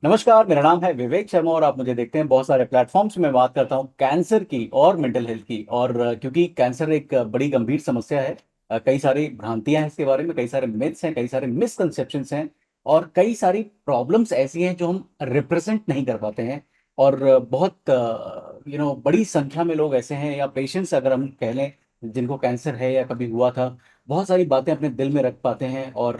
नमस्कार, मेरा नाम है विवेक शर्मा और आप मुझे देखते हैं बहुत सारे प्लेटफॉर्म्स में। बात करता हूँ कैंसर की और मेंटल हेल्थ की। और क्योंकि कैंसर एक बड़ी गंभीर समस्या है। कई सारी भ्रांतियां हैं इसके बारे में, कई सारे मिथ्स हैं, कई सारे मिसकंसेप्शंस हैं और कई सारी प्रॉब्लम्स ऐसी हैं जो हम रिप्रेजेंट नहीं कर पाते हैं। और बहुत बड़ी संख्या में लोग ऐसे हैं या पेशेंट्स अगर हम कह लें जिनको कैंसर है या कभी हुआ था। बहुत सारी बातें अपने दिल में रख पाते हैं और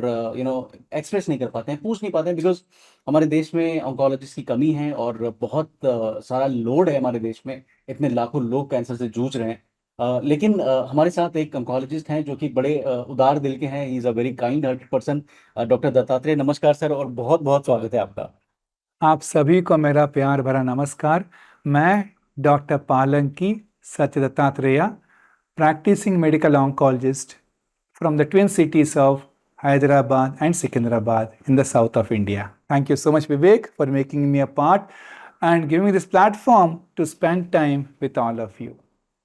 एक्सप्रेस नहीं कर पाते हैं, पूछ नहीं पाते हैं, बिकॉज हमारे देश में ऑन्कोलॉजिस्ट की कमी है और बहुत सारा लोड है हमारे देश में। इतने लाखों लोग कैंसर से जूझ रहे हैं। लेकिन हमारे साथ एक ऑन्कोलॉजिस्ट हैं जो कि बड़े उदार दिल के हैं। He is a very kind hearted person. Doctor Dattatreya, नमस्कार सर और बहुत बहुत स्वागत है आपका। आप सभी को मेरा प्यार भरा नमस्कार। मैं डॉक्टर पालंकी सत्य Dattatreya, practicing medical oncologist from the twin cities of Hyderabad and Secunderabad in the south of India. Thank you so much, Vivek, for making me a part and giving me this platform to spend time with all of you.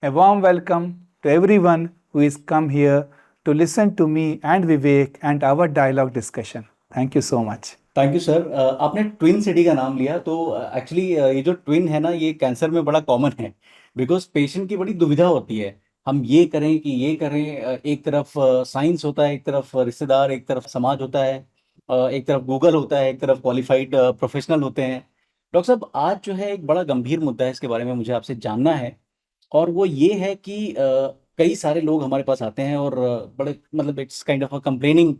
A warm welcome to everyone who is come here to listen to me and Vivek and our dialogue discussion. Thank you so much. Thank you sir. आपने twin city का नाम लिया तो actually ये जो twin है ना, ये कैंसर में बड़ा कॉमन है। बिकॉज पेशेंट की बड़ी दुविधा होती है, हम ये करें कि ये करें। एक तरफ साइंस होता है, एक तरफ रिश्तेदार, एक तरफ समाज होता है, एक तरफ गूगल होता है, एक तरफ क्वालिफाइड प्रोफेशनल होते हैं। डॉक्टर साहब, आज जो है एक बड़ा गंभीर मुद्दा है, इसके बारे में मुझे आपसे जानना है। और वो ये है कि कई सारे लोग हमारे पास आते हैं और बड़े मतलब it's kind of a complaining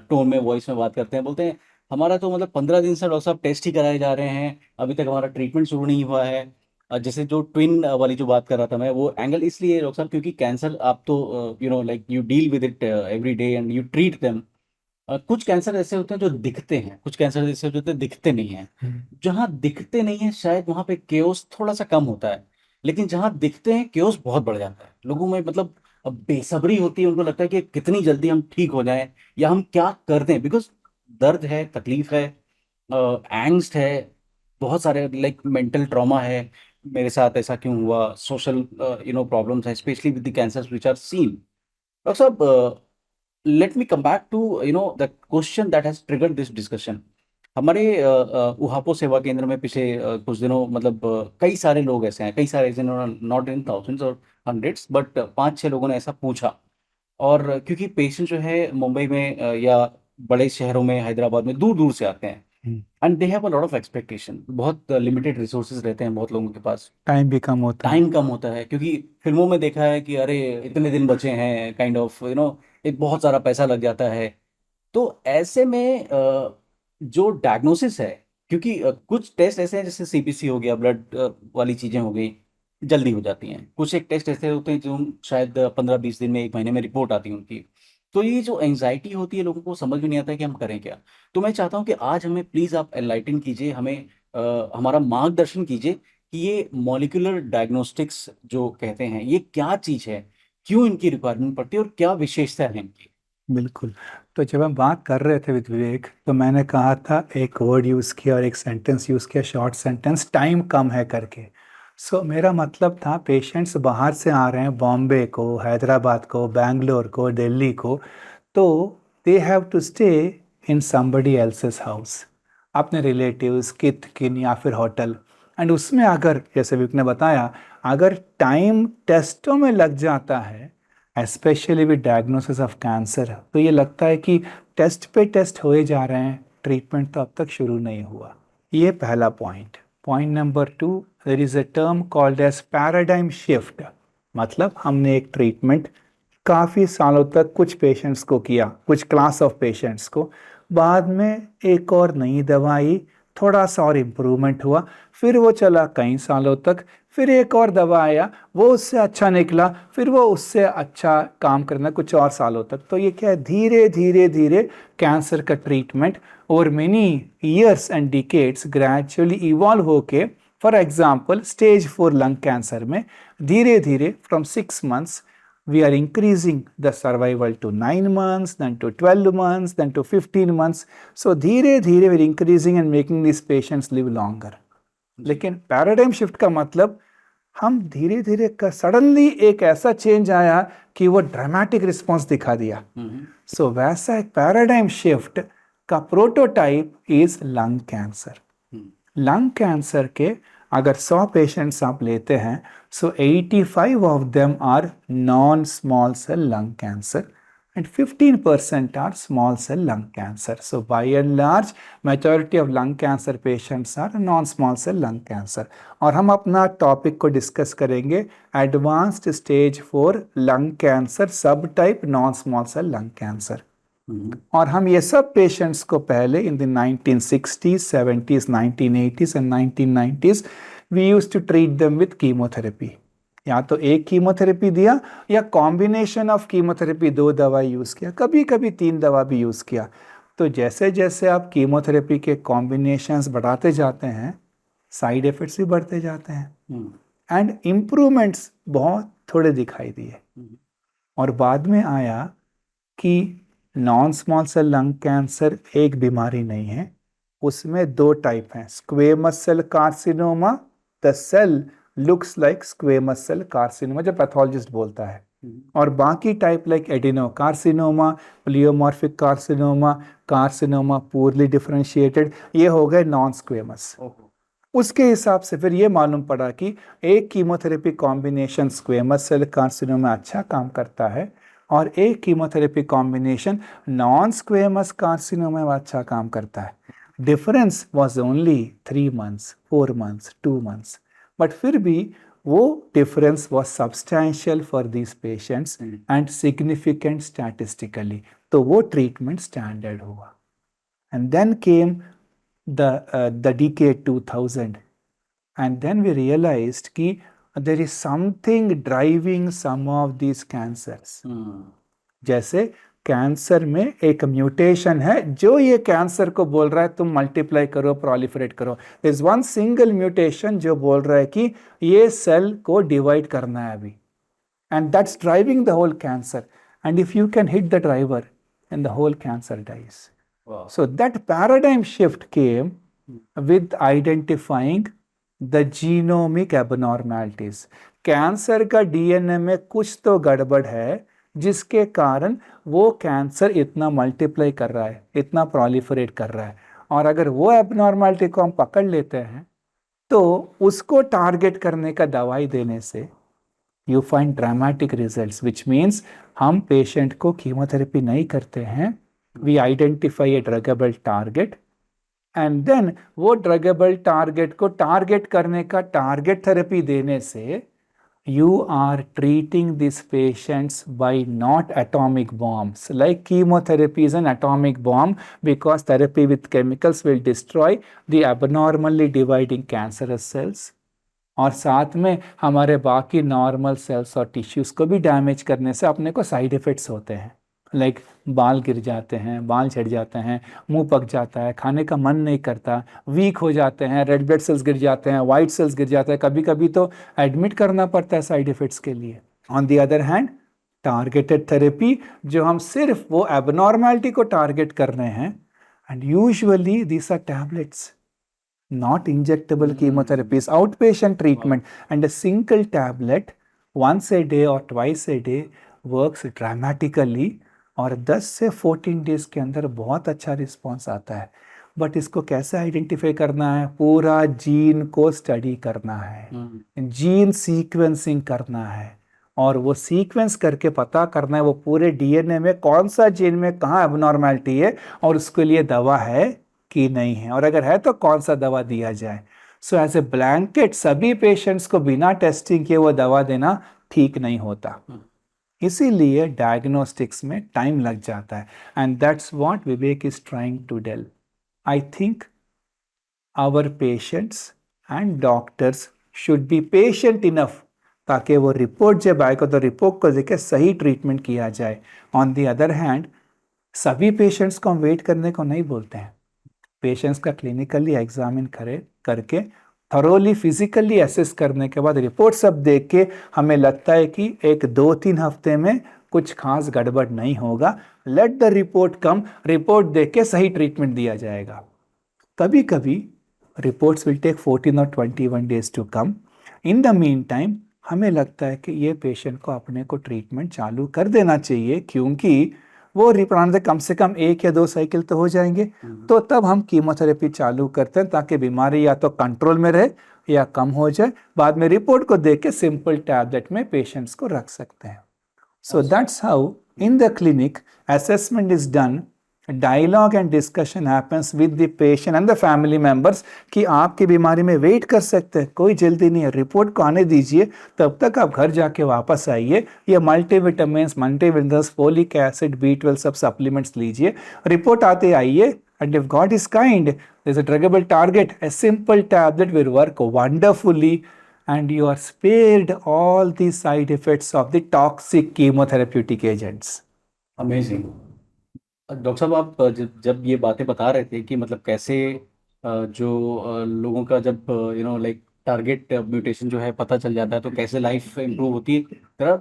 tone में, वॉइस में बात करते हैं। बोलते हैं हमारा तो मतलब 15 दिन से डॉक्टर साहब टेस्ट ही कराए जा रहे हैं, अभी तक हमारा ट्रीटमेंट शुरू नहीं हुआ है। जैसे जो ट्विन वाली जो बात कर रहा था मैं, वो एंगल इसलिए डॉक्टर साहब क्योंकि कैंसर आप तो like you deal with it every day and you treat them. कुछ कैंसर ऐसे होते हैं जो दिखते हैं, कुछ कैंसर ऐसे होते हैं दिखते नहीं हैं। जहाँ दिखते नहीं है शायद वहां पे केओस थोड़ा सा कम होता है, लेकिन जहाँ दिखते हैं केओस बहुत बढ़ जाता है लोगों में। मतलब अब बेसब्री होती है, उनको लगता है कि कितनी जल्दी हम ठीक हो जाएं या हम क्या कर दें। बिकॉज दर्द है, तकलीफ है, एंग्स्ट है, बहुत सारे लाइक मेंटल ट्रॉमा है। मेरे साथ ऐसा क्यों हुआ, सोशल प्रॉब्लम्स है, specially with the cancers which are seen. Doctor साहब, let me come back to the question that has triggered this discussion. हमारे उहापो सेवा केंद्र में पिछले कुछ दिनों मतलब कई सारे लोग ऐसे हैं, कई सारे ऐसे, नॉट इन थाउजेंड्स और हंड्रेड्स, बट 5-6 लोगों ने ऐसा पूछा। और क्योंकि पेशेंट जो है मुंबई में या बड़े शहरों में, हैदराबाद में दूर दूर से आते हैं and they have a lot of expectation. बहुत लिमिटेड रिसोर्सेज रहते हैं बहुत लोगों के पास, टाइम भी कम होता है। टाइम कम होता है, क्योंकि फिल्मों में देखा है कि अरे इतने दिन बचे हैं, काइंड ऑफ एक बहुत सारा पैसा लग जाता है। तो ऐसे में जो डायग्नोसिस है, क्योंकि कुछ टेस्ट ऐसे हैं जैसे सीबीसी हो गया, ब्लड वाली चीजें हो गई, जल्दी हो जाती हैं। कुछ एक टेस्ट ऐसे होते हैं जो शायद 15-20 दिन में, 1 महीने में रिपोर्ट आती है उनकी। तो ये जो एंजाइटी होती है, लोगों को समझ में नहीं आता है कि हम करें क्या। तो मैं चाहता हूँ कि आज हमें प्लीज आप एनलाइटन कीजिए, हमें हमारा मार्गदर्शन कीजिए कि ये मॉलिक्यूलर डायग्नोस्टिक्स जो कहते हैं ये क्या चीज है, क्यों इनकी रिक्वायरमेंट पड़ती है और क्या विशेषता है इनकी। बिल्कुल। तो जब हम बात कर रहे थे विद विवेक, तो मैंने कहा था एक वर्ड यूज़ किया और एक सेंटेंस यूज़ किया, शॉर्ट सेंटेंस, टाइम कम है करके। मेरा मतलब था पेशेंट्स बाहर से आ रहे हैं, बॉम्बे को, हैदराबाद को, बैंगलोर को, दिल्ली को, तो they have to stay in somebody else's house, अपने रिलेटिव्स, कित किन या फिर होटल। एंड उसमें अगर, जैसे विवेक ने बताया, अगर टाइम टेस्टों में लग जाता है, specially with diagnosis of cancer, तो ये लगता है कि टेस्ट पे टेस्ट होए जा रहे हैं, ट्रीटमेंट तो अब तक शुरू नहीं हुआ। ये पहला point. Point number 2, there is a term called as paradigm shift. मतलब हमने एक ट्रीटमेंट काफ़ी सालों तक कुछ पेशेंट्स को किया, कुछ क्लास ऑफ पेशेंट्स को, बाद में एक और नई दवाई, थोड़ा सा और इम्प्रूवमेंट हुआ, फिर वो चला कई सालों तक, फिर एक और दवा आया, वो उससे अच्छा निकला, फिर वो उससे अच्छा काम करना कुछ और सालों तक। तो ये क्या है, धीरे धीरे धीरे कैंसर का treatment over many years and decades gradually evolve होके, for example stage 4 lung cancer में धीरे धीरे from 6 months we are increasing the survival to 9 months, then to 12 months, then to 15 months. So धीरे धीरे we're increasing and making these patients live longer. लेकिन paradigm shift का मतलब हम धीरे धीरे का सडनली एक ऐसा चेंज आया कि वो ड्रामेटिक रिस्पॉन्स दिखा दिया। वैसा एक पैराडाइम शिफ्ट का prototype is lung cancer. Lung cancer के अगर 100 पेशेंट्स आप लेते हैं, so 85 of them are non small cell lung cancer and 15% are small cell lung cancer. So by and large, majority of lung cancer patients are non-small cell lung cancer. और हम अपना topic को discuss करेंगे advanced stage 4 lung cancer subtype non small cell lung cancer. और हम ये सब patients को पहले in the 1960s, 70s, 1980s and 1990s we used to treat them with chemotherapy. या तो एक कीमोथेरेपी दिया या कॉम्बिनेशन ऑफ कीमोथेरेपी, 2 दवा यूज़ किया, कभी कभी 3 दवा भी यूज़ किया। तो जैसे जैसे आप कीमोथेरेपी के कॉम्बिनेशंस बढ़ाते जाते हैं, साइड इफ़ेक्ट्स भी बढ़ते जाते हैं एंड इम्प्रूवमेंट्स बहुत थोड़े दिखाई दिए। और बाद में आया कि non small cell lung cancer एक बीमारी नहीं है, उसमें 2 टाइप हैं। Squamous cell carcinoma, the cell looks like squamous cell carcinoma जो पैथोलॉजिस्ट बोलता है, और बाकी type like adenocarcinoma, pleomorphic carcinoma, carcinoma poorly differentiated, ये हो गए नॉन स्क्वेमस। उसके हिसाब से फिर ये मालूम पड़ा कि एक chemotherapy combination squamous cell carcinoma अच्छा काम करता है और एक chemotherapy combination non squamous carcinoma में अच्छा काम करता है। Difference was only 3 months, 4 months, 2 months, but फिर भी वो difference was substantial for these patients and significant statistically, तो वो ट्रीटमेंट स्टैंडर्ड हुआ। And then came the decade 2000, and then we realized कि there is something driving some of these cancers. जैसे cancer में एक म्यूटेशन है जो ये कैंसर को बोल रहा है तुम मल्टीप्लाई करो, प्रोलिफरेट करो। There is one single mutation जो बोल रहा है कि ये सेल को डिवाइड करना है अभी, and that's driving the whole cancer. And if you can hit the driver, then the whole cancer dies. Wow. So that paradigm shift came with identifying the genomic abnormalities. Cancer का DNA में कुछ तो गड़बड़ है जिसके कारण वो cancer इतना मल्टीप्लाई कर रहा है, इतना प्रोलिफरेट कर रहा है। और अगर वो एबनॉर्मलिटी को हम पकड़ लेते हैं तो उसको टारगेट करने का दवाई देने से you find dramatic results, which means हम पेशेंट को कीमोथेरेपी नहीं करते हैं, we identify a druggable target and then वो ड्रगेबल टारगेट को टारगेट करने का टारगेट थेरेपी देने से you are treating these patients by not atomic bombs. Like chemotherapy is an atomic bomb because therapy with chemicals will destroy the abnormally dividing cancerous cells, और साथ में हमारे बाकी नॉर्मल सेल्स और टिश्यूज को भी डैमेज करने से अपने को साइड इफ़ेक्ट्स होते हैं। लाइक बाल गिर जाते हैं, बाल झड़ जाते हैं, मुंह पक जाता है, खाने का मन नहीं करता, वीक हो जाते हैं, रेड ब्लड सेल्स गिर जाते हैं, वाइट सेल्स गिर जाते हैं, कभी कभी तो एडमिट करना पड़ता है साइड इफ़ेक्ट्स के लिए। On the other hand targeted therapy जो हम सिर्फ वो एबनॉर्मैलिटी को टारगेट कर रहे हैं, and usually these are tablets, not injectable chemotherapies, outpatient treatment, and a single tablet once a day or twice a day works dramatically, और 10 से 14 डेज के अंदर बहुत अच्छा रिस्पॉन्स आता है। बट इसको कैसे आइडेंटिफाई करना है? पूरा जीन को स्टडी करना है, जीन सीक्वेंसिंग करना है, और वो सीक्वेंस करके पता करना है वो पूरे डीएनए में कौन सा जीन में कहाँ एबनॉर्मैलिटी है और उसके लिए दवा है कि नहीं है, और अगर है तो कौन सा दवा दिया जाए। सो एज ए ब्लैंकेट सभी पेशेंट्स को बिना टेस्टिंग किए वो दवा देना ठीक नहीं होता, इसीलिए डायग्नोस्टिक्स में टाइम लग जाता है। And that's what Vivek is trying to tell. I think our patients and doctors should be patient enough ताकि वो रिपोर्ट जब आएगा तो रिपोर्ट को देखे सही ट्रीटमेंट किया जाए। ऑन दी अदर हैंड सभी पेशेंट्स को हम वेट करने को नहीं बोलते हैं। पेशेंट्स का क्लिनिकली एग्जामिन करके थरोली फिजिकली एसेस करने के बाद रिपोर्ट सब देख के हमें लगता है कि 1-2-3 हफ्ते में कुछ खास गड़बड़ नहीं होगा, let the report come, report देख के सही ट्रीटमेंट दिया जाएगा। कभी कभी रिपोर्ट्स विल टेक 14 और 21 days to come. In the meantime हमें लगता है कि ये पेशेंट को अपने को ट्रीटमेंट चालू कर देना चाहिए, क्योंकि वो रिप्लांट कम से कम 1 या 2 साइकिल तो हो जाएंगे। तो तब हम कीमोथेरेपी चालू करते हैं ताकि बीमारी या तो कंट्रोल में रहे या कम हो जाए। बाद में रिपोर्ट को देख के सिंपल टैबलेट में पेशेंट्स को रख सकते हैं। So that's how in the clinic assessment is done. Dialogue and discussion happens with the patient and the family members कि आपकी बीमारी में वेट कर सकते हैं, कोई जल्दी नहीं है, रिपोर्ट को आने दीजिए, तब तक आप घर जाके वापस आइए, ये multivitamins, multivitamins, folic acid, B12 सब सप्लीमेंट्स लीजिए, रिपोर्ट आते आइए, and if God is kind, there's a druggable target, a simple tablet will work wonderfully and you are spared all the side effects of the toxic chemotherapeutic agents. Amazing. Doctor साहब, आप जब ये बातें बता रहे थे कि मतलब कैसे जो लोगों का जब लाइक टारगेट म्यूटेशन जो है पता चल जाता है तो कैसे लाइफ इम्प्रूव होती है, there are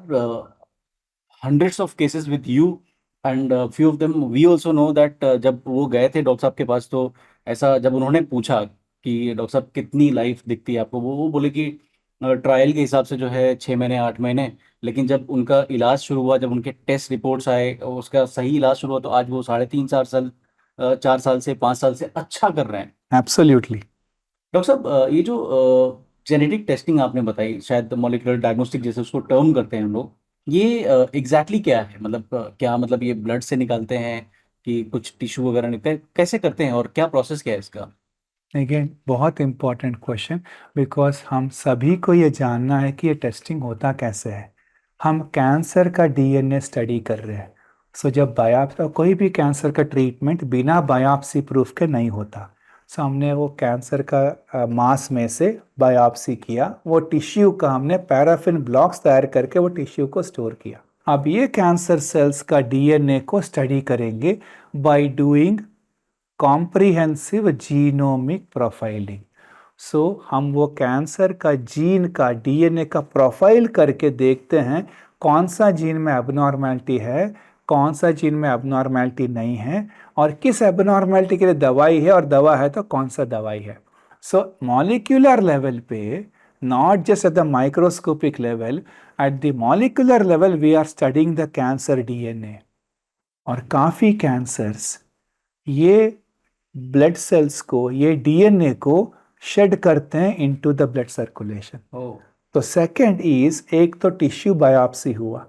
hundreds of cases with you and few of them we also know that जब वो गए थे डॉक्टर साहब के पास तो ऐसा जब उन्होंने पूछा कि डॉक्टर साहब कितनी लाइफ दिखती है आपको, वो बोले कि ट्रायल के हिसाब से जो है 6 महीने 8 महीने, लेकिन जब उनका इलाज शुरू हुआ, जब उनके टेस्ट रिपोर्ट्स आए और उसका सही इलाज शुरू हुआ तो आज वो 3.5 4 साल 4 साल से 5 साल से अच्छा कर रहे हैं। Absolutely. डॉक्टर साहब, ये जो जेनेटिक टेस्टिंग आपने बताई, शायद मॉलिक्यूलर डायग्नोस्टिक जैसे उसको टर्म करते हैं हम लोग, ये एग्जैक्टली क्या है? मतलब क्या मतलब ये ब्लड से निकालते हैं कि कुछ टिश्यू वगैरह कैसे करते हैं और क्या प्रोसेस क्या है इसका? अगेन बहुत इंपॉर्टेंट क्वेश्चन, बिकॉज हम सभी को ये जानना है कि ये टेस्टिंग होता कैसे है। हम कैंसर का DNA स्टडी कर रहे हैं। सो जब बायोप्सी, कोई भी कैंसर का ट्रीटमेंट बिना बायोप्सी प्रूफ के नहीं होता। सो हमने वो कैंसर का मांस में से बायोप्सी किया, वो टिश्यू का हमने पैराफिन ब्लॉक्स तैयार करके वो टिश्यू को स्टोर किया। अब ये कैंसर सेल्स का DNA को स्टडी करेंगे by doing comprehensive genomic profiling. So हम वो कैंसर का जीन का DNA का प्रोफाइल करके देखते हैं कौन सा जीन में एबनॉर्मेलिटी है, कौन सा जीन में एबनॉर्मेलिटी नहीं है, और किस एबनॉर्मेलिटी के लिए दवाई है, और दवा है तो कौन सा दवाई है। सो मॉलिक्यूलर लेवल पे, not just at the microscopic level, at the molecular level we are studying the cancer DNA। और काफ़ी कैंसर्स ये ब्लड सेल्स को, ये DNA को शेड करते हैं इनटू द ब्लड सर्कुलेशन। तो सेकंड इज, एक तो टिश्यू बायोप्सी हुआ,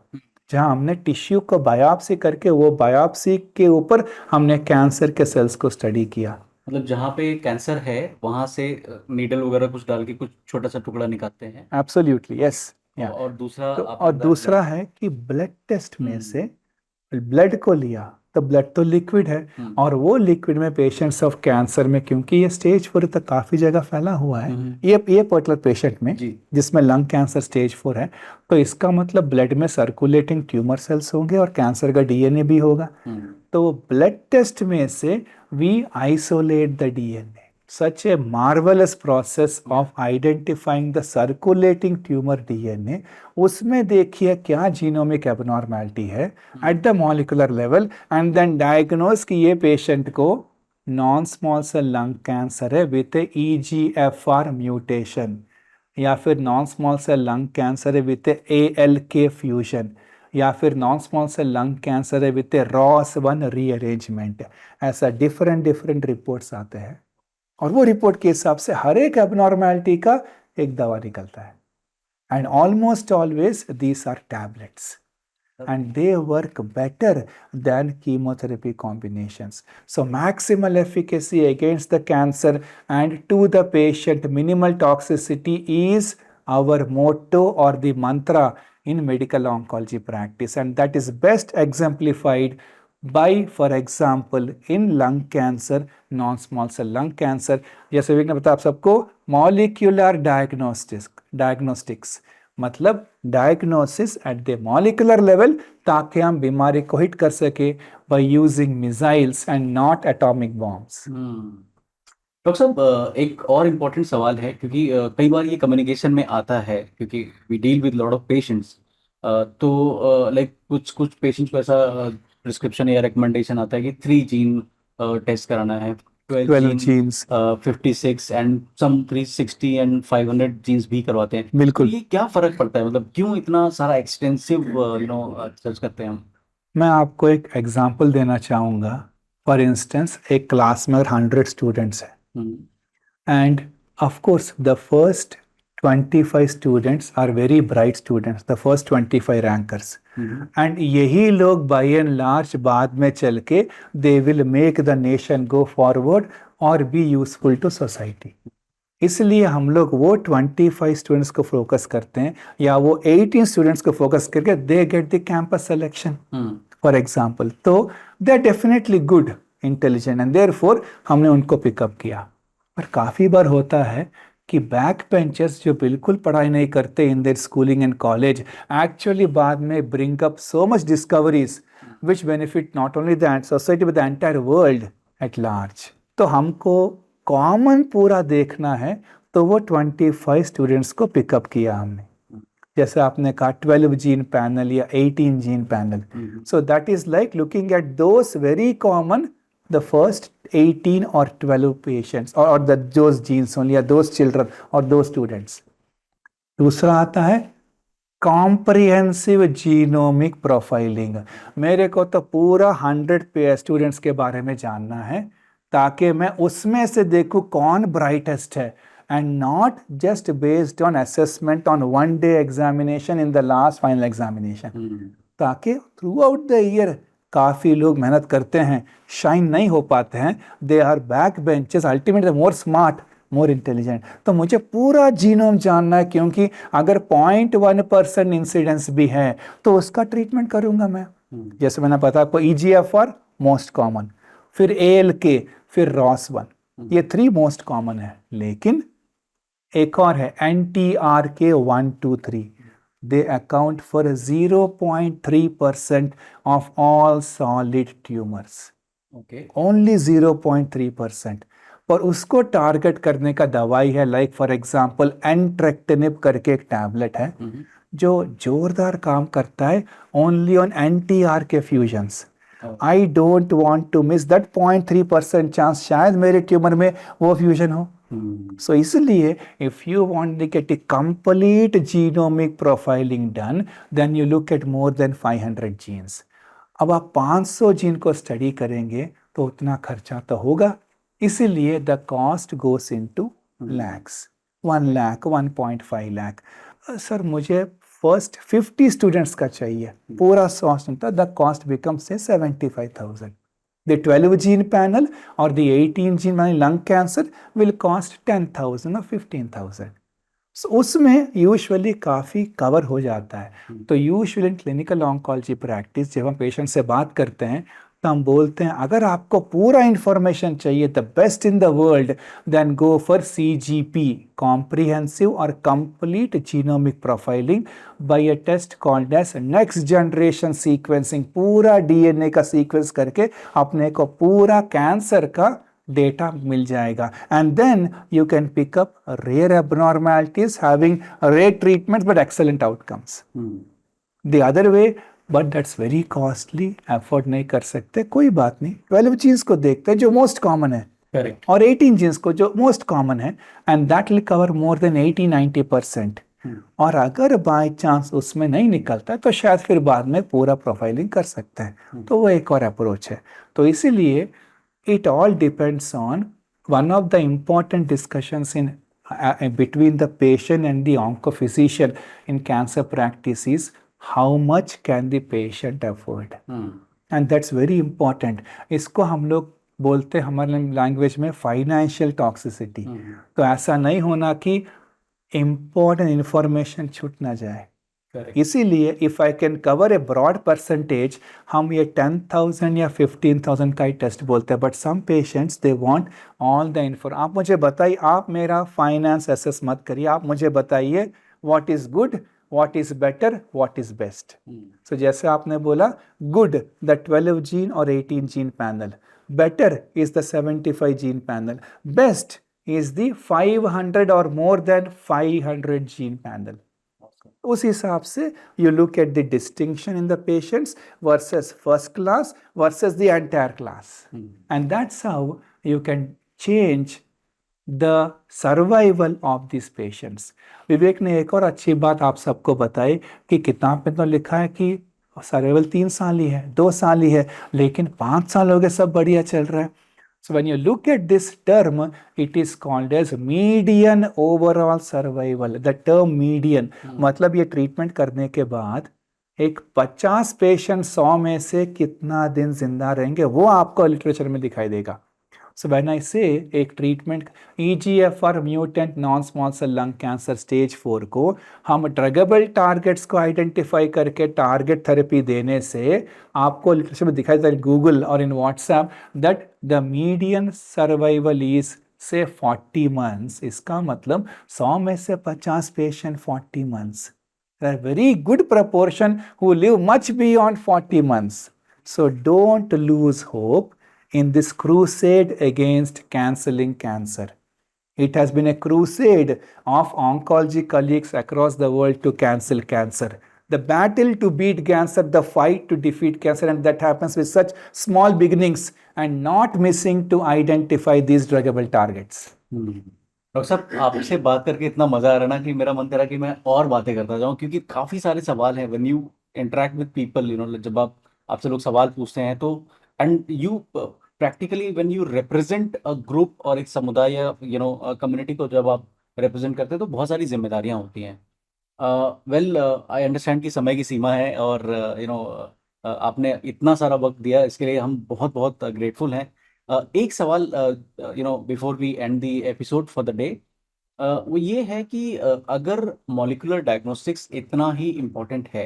जहां हमने टिश्यू को बायोप्सी करके वो बायोप्सी के ऊपर हमने कैंसर के सेल्स को स्टडी किया। मतलब जहाँ पे कैंसर है वहां से नीडल वगैरह कुछ डाल के कुछ छोटा सा टुकड़ा निकालते हैं। Absolutely yes. और दूसरा तो आपने और बताया दूसरा है कि ब्लड टेस्ट में से ब्लड को लिया, तो ब्लड तो लिक्विड है, और वो लिक्विड में पेशेंट्स ऑफ कैंसर में, क्योंकि ये स्टेज 4 तक काफ़ी जगह फैला हुआ है, ये पर्टिकुलर पेशेंट में जिसमें लंग कैंसर स्टेज 4 है, तो इसका मतलब ब्लड में सर्कुलेटिंग ट्यूमर सेल्स होंगे और कैंसर का DNA भी होगा। तो ब्लड टेस्ट में से we isolate the DNA। Such a marvelous process of identifying the circulating tumor DNA, उसमें देखिए क्या जीनोमिक एबनॉर्मेलिटी है at the molecular level, and then diagnose कि ये पेशेंट को non small cell lung cancer है विथ EGFR म्यूटेशन, या फिर non small cell lung cancer है विथ ALK फ्यूजन, या फिर non small cell lung cancer है विथ ROS1 रीअरेंजमेंट। ऐसा डिफरेंट रिपोर्ट्स आते हैं, और वो रिपोर्ट के हिसाब से हर एक एबनॉर्मेलिटी का एक दवा निकलता है। And almost always these are tablets, and they work better than chemotherapy combinations. So maximal efficacy against the cancer and to the patient minimal toxicity is our motto or the mantra in medical oncology practice, and that is best exemplified by, for example, in lung cancer, non-small cell lung cancer, जैसे Wick ने बताया आप सबको, molecular diagnostics, मतलब diagnosis eight the molecular level, ताकि हम बीमारी को हिट कर सके by using missiles and not atomic bombs. Doctor साहब, एक और इम्पोर्टेंट सवाल है, क्योंकि कई बार ये कम्युनिकेशन में आता है, क्योंकि we deal with lot of patients, तो लाइक कुछ पेशेंट्स को ऐसा प्रिस्क्रिप्शन या रिकमेंडेशन आता है कि 3 जीन टेस्ट कराना है, 12 genes, 56 and some 360 and 500 genes भी करवाते हैं। बिल्कुल। ये क्या फर्क पड़ता है? मतलब क्यों इतना सारा एक्सटेंसिव सर्च करते हैं हम? मैं आपको एक एग्जांपल देना चाहूँगा। फॉर इंस्टेंस, एक क्लास में 100 स्टूडेंट्स हैं, and of course the first 25 students are very bright students, the first 25 rankers, and यही लोग by and large बाद में चल के they will make the nation go forward और be useful to society। इसलिए हम लोग वो 25 स्टूडेंट्स को फोकस करते हैं, या वो 18 स्टूडेंट्स को फोकस करके they get the campus selection for example. तो they are definitely good, intelligent, and therefore हमने उनको पिकअप किया। पर काफ़ी बार होता है कि बैक बेंचर्स जो बिल्कुल पढ़ाई नहीं करते in their schooling and college actually बाद में bring up so much discoveries which benefit not only the society but the entire world at large. तो हमको कॉमन पूरा देखना है, तो वो 25 स्टूडेंट्स को पिकअप किया हमने। जैसे आपने कहा 12 जीन पैनल या 18 gene panel, so that is like looking at those very common, the first 18 or 12 patients or those genes only, or those children or those students। दूसरा आता है कॉम्प्रिहेंसिव जीनोमिक प्रोफाइलिंग। मेरे को तो पूरा 100 स्टूडेंट्स के बारे में जानना है, ताकि मैं उसमें से देखूं कौन ब्राइटेस्ट है, and not just based on assessment on one day examination in the last final examination. ताकि थ्रू आउट द ईयर काफ़ी लोग मेहनत करते हैं, शाइन नहीं हो पाते हैं, they are back benches, ultimately more smart, more intelligent. तो मुझे पूरा जीनोम जानना है, क्योंकि अगर 0.1% इंसिडेंस भी है तो उसका ट्रीटमेंट करूंगा मैं। जैसे मैंने पता आपको EGFR मोस्ट कॉमन, फिर ALK, फिर ROS1, ये 3 मोस्ट कॉमन है। लेकिन एक और है NTRK123, they account for 0.3% of all solid tumors, okay only 0.3%। पर उसको टारगेट करने का दवाई है, लाइक फॉर एग्जांपल एंट्रेक्टिनिब करके एक टैबलेट है जो जोरदार काम करता है only on NTRK fusions. I don't want to miss that 0.3% chance, शायद मेरे ट्यूमर में वो फ्यूजन हो। So इसलिए if you want to get a complete genomic profiling done, then you look at more than 500 genes। अब आप 500 gene को study करेंगे तो उतना खर्चा तो होगा, इसीलिए the cost goes into lakhs, 1 lakh, 1.5 lakh. Sir मुझे फर्स्ट 50 स्टूडेंट्स का चाहिए, पूरा 100 स्टूडेंट, द कॉस्ट बिकम्स से 75,000। The 12 gene panel or the 18 gene panel lung cancer will cost 10,000 or 15,000। So उसमें यूजुअली काफ़ी कवर हो जाता है। तो usually in clinical oncology practice जब हम पेशेंट से बात करते हैं तो हम बोलते हैं अगर आपको पूरा इंफॉर्मेशन चाहिए the best in the world, then go for CGP, comprehensive और complete genomic profiling by a test called as next generation sequencing. पूरा DNA का सीक्वेंस करके अपने को पूरा कैंसर का डेटा मिल जाएगा, and then you can pick up rare abnormalities having rare treatment but excellent outcomes. The other way, but that's very costly, afford नहीं कर सकते, कोई बात नहीं। 12 जीन्स को देखते हैं जो मोस्ट कॉमन है, करेक्ट, और 18 जीन्स को जो मोस्ट कॉमन है, and that will cover more than 80-90%। और अगर बाय चांस उसमें नहीं निकलता तो शायद फिर बाद में पूरा प्रोफाइलिंग कर सकते हैं। तो वो एक और अप्रोच है। तो इसीलिए it all depends on one of the important discussions in between the patient and the oncophysician in cancer practice is how much can the patient afford, and that's very important। इसको हम लोग बोलते हैं हमारे language में financial toxicity. तो ऐसा नहीं होना कि इम्पोर्टेंट इंफॉर्मेशन छूट ना जाए। इसीलिए if I can cover a broad percentage, हम ये 10,000 या 15,000 का ही टेस्ट बोलते हैं, but some patients they want all the info. आप मुझे बताइए, आप मेरा फाइनेंस एसेस मत करिए, आप मुझे बताइए what is good, what is better, what is best. So जैसे आपने बोला गुड द 12 जीन और 18 gene panel, better is the 75 gene panel, best is the 500 और मोर देन 500 जीन पैनल। उस हिसाब से you look at the distinction in the patients versus first class versus the entire class, and that's how you can change the survival of these patients। विवेक ने एक और अच्छी बात आप सबको बताई कि किताब में तो लिखा है कि सर्वाइवल 3 साल ही है, 2 साल ही है, लेकिन 5 साल हो गए, सब बढ़िया चल रहा है. So when you look at this term, it is called as median overall survival. The term median मतलब ये ट्रीटमेंट करने के बाद एक 50 पेशेंट 100 में से कितना दिन जिंदा रहेंगे वो आपको लिटरेचर में दिखाई देगा. So when I say एक treatment EGFR mutant non small cell lung cancer stage 4 को हम ड्रगेबल टारगेट्स को आइडेंटिफाई करके टारगेट थेरेपी देने से आपको लिटरेचर में दिखाई देता है गूगल और in WhatsApp that the median survival is say 40 months. इसका मतलब 100 में से 50 patient 40 months. There are very good proportion who live much beyond 40 months. So don't lose hope in this crusade against canceling cancer. It has been a crusade of oncology colleagues across the world to cancel cancer. The battle to beat cancer, the fight to defeat cancer, and that happens with such small beginnings and not missing to identify these druggable targets. Doctor साहब, आपसे बात करके इतना मजा आ रहा ना कि मेरा मन करा कि मैं और बातें करता जाऊं, क्योंकि काफी सारे सवाल हैं. When you interact with people, जब आपसे लोग सवाल पूछते हैं तो, and you practically when you represent a group और एक समुदाय या कम्युनिटी को जब आप रिप्रेजेंट करते हैं तो बहुत सारी जिम्मेदारियां होती हैं. वेल, आई अंडरस्टैंड कि समय की सीमा है और आपने इतना सारा वक्त दिया, इसके लिए हम बहुत बहुत ग्रेटफुल हैं. एक सवाल before we end the episode for the day, वो ये है कि अगर मॉलिक्यूलर डायग्नोस्टिक्स इतना ही इम्पोर्टेंट है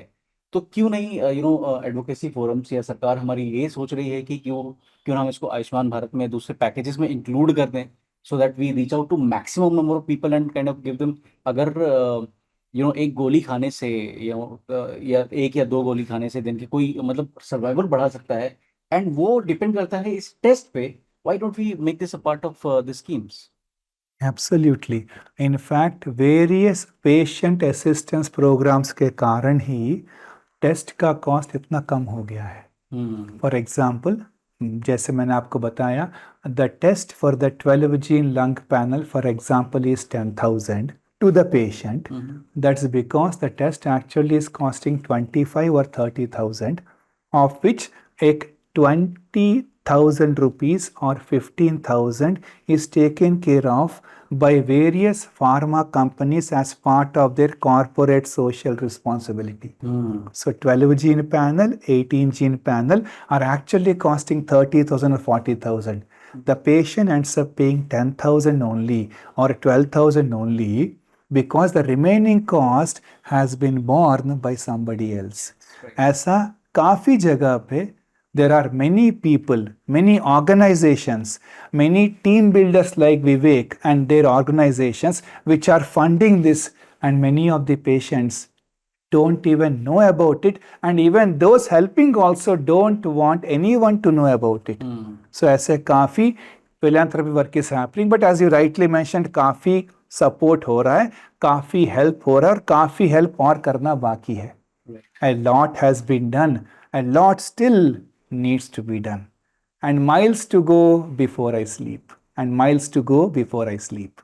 तो क्यों नहीं एडवोकेसी फोरम्स या सरकार हमारी ये सोच रही है कि क्यों क्यों ना हम इसको आयुष्मान भारत में दूसरे पैकेजेस में इंक्लूड कर दें, so that we reach out to maximum number of people and kind of give them. अगर एक गोली खाने से या एक या दो गोली खाने से दिन के कोई सर्वाइवल बढ़ा सकता है, एंड वो डिपेंड करता है इस टेस्ट पे. Why don't we make this a part of the schemes? Absolutely. In fact, various patient assistance programs के कारण ही टेस्ट का कॉस्ट इतना कम हो गया है. फॉर एग्जाम्पल, जैसे मैंने आपको बताया, the test for the 12 gene lung panel for example is 10,000 to the patient. That's because the test actually is costing 25 or 30,000, of which एक 20,000 rupees or 15,000 is taken care of by various pharma companies as part of their corporate social responsibility. So 12 gene panel, 18 gene panel are actually costing 30,000 or 40,000. The patient ends up paying 10,000 only or 12,000 only because the remaining cost has been borne by somebody else. ऐसा काफ़ी जगह पे there are many people, many organizations, many team builders like Vivek and their organizations which are funding this, and many of the patients don't even know about it, and even those helping also don't want anyone to know about it. So ऐसे काफ़ी philanthropy work is happening, but as you rightly mentioned, काफ़ी support हो रहा है, काफ़ी help हो रहा है और काफ़ी हेल्प और करना बाकी है. A lot has been done, a lot still needs to be done, and miles to go before I sleep, and miles to go before I sleep.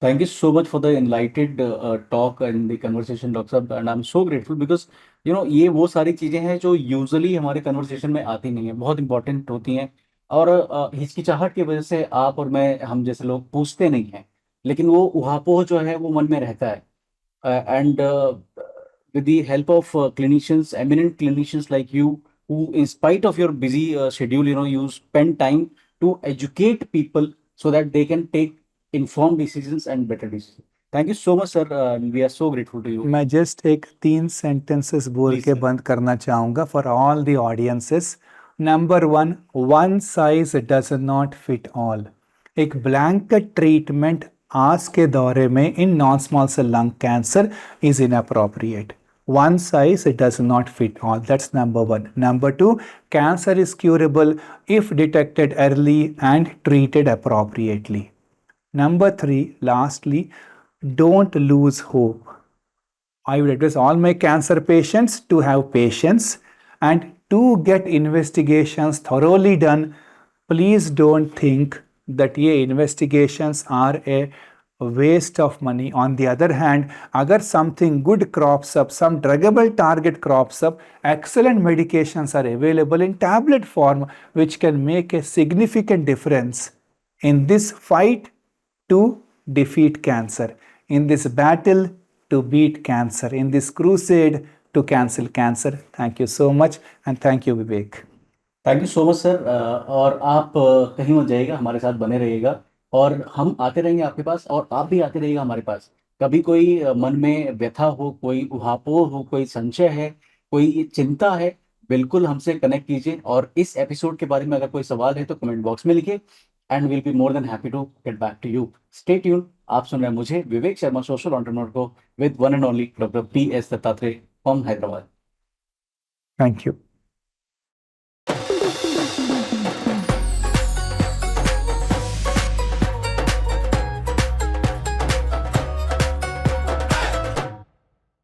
Thank you so much for the enlightened talk and the conversation, Dr. Saab, and I'm so grateful because ये वो सारी चीज़ें हैं जो usually हमारे conversation में आती नहीं है, बहुत इंपॉर्टेंट होती हैं, और हिचकिचाहट की वजह से आप और मैं, हम जैसे लोग पूछते नहीं हैं, लेकिन वो उहापोह जो है वो मन में रहता है. And with the help of clinicians, eminent clinicians like you, who in spite of your busy schedule, you spend time to educate people so that they can take informed decisions and better decisions. Thank you so much, sir. We are so grateful to you. मैं just एक 3 sentences बोल Please, के sir. बंद करना चाहूँगा for all the audiences. Number one size does not fit all. एक blanket treatment आज के दौरे में in non-small cell lung cancer is inappropriate. One size does not fit all. That's number one. Number two, cancer is curable if detected early and treated appropriately. Number three, lastly, don't lose hope. I would advise all my cancer patients to have patience and to get investigations thoroughly done. Please don't think that ये investigations are a waste of money. On the other hand, agar something good crops up, some druggable target crops up, excellent medications are available in tablet form, which can make a significant difference in this fight to defeat cancer, in this battle to beat cancer, in this crusade to cancel cancer. Thank you so much, and thank you, Vivek. Thank you so much sir. और आप कहीं मत जाइएगा, हमारे साथ बने रहिएगा और हम आते रहेंगे आपके पास और आप भी आते रहिएगा हमारे पास। कभी कोई मन में व्यथा हो, कोई ऊहापोह हो, कोई संशय है, कोई चिंता है, बिल्कुल हमसे कनेक्ट कीजिए। और इस एपिसोड के बारे में अगर कोई सवाल है तो कमेंट बॉक्स में लिखिए and will be more than happy to get back to you. Stay tune. आप सुन रहे हैं मुझे, विवेक शर्मा, सोशल एंटरप्रेन्योर को, with one and only doctor PS Dattatreya from Hyderabad. Thank you.